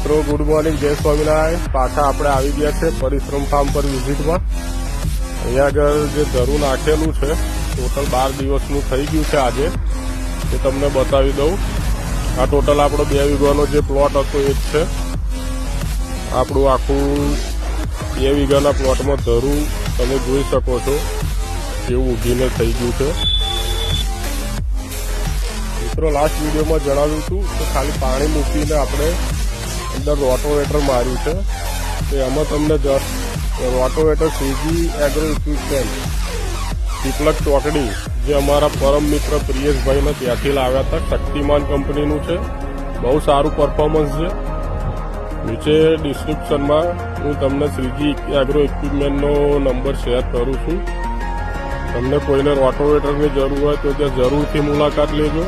મિત્રો good morning, જય સ્વામિનારાયણ। પાછા આપણે આવી ગયા છે પરિશ્રમ ફાર્મ પર વિઝિટમાં। અહીંયા આગળ જે ધરું નાખેલું છે ટોટલ 12 દિવસનું થઈ ગયું છે આજે, એ તમને બતાવી દઉં। આ ટોટલ આપણો 2 વીઘાનો જે પ્લોટ હતો એ જ છે। આપણું આખું 2 વીઘાના પ્લોટમાં ધરું તમે જોઈ શકો છો કેવું ઉગીને થઈ ગયું છે। મિત્રો લાસ્ટ વિડીયોમાં જણાવ્યું હતું કે ખાલી પાણી મૂકીને આપણે અંદર રોટોવેટર માર્યું છે, તો એમાં તમને રોટોવેટર સીજી એગ્રો ઇક્વિપમેન્ટ પીપલક ચોકડી જે અમારા પરમ મિત્ર પ્રિયેશભાઈને ત્યાંથી લાવ્યા હતા, શક્તિમાન કંપનીનું છે, બહુ સારું પરફોર્મન્સ છે। નીચે ડિસ્ક્રિપ્શનમાં હું તમને સીજી એગ્રો ઇક્વિપમેન્ટનો નંબર શેર કરું છું। તમને કોઈને રોટોવેટરની જરૂર હોય તો ત્યાં જરૂરથી મુલાકાત લેજો।